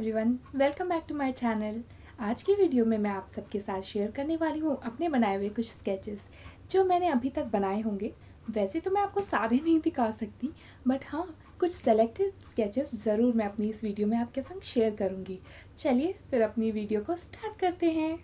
Everyone, welcome bank two माय channel. आज की video में मैं आप सबके साथ शेयर करने वाली हूँ अपने बनाए हुए कुछ स्केचेस जो मैंने अभी तक बनाए होंगे। वैसे तो मैं आपको सारे नहीं दिखा सकती, बट हाँ, कुछ सेलेक्टेड स्केचेस ज़रूर मैं अपनी इस वीडियो में आपके संग शेयर करूँगी। चलिए फिर अपनी वीडियो को स्टार्ट करते हैं।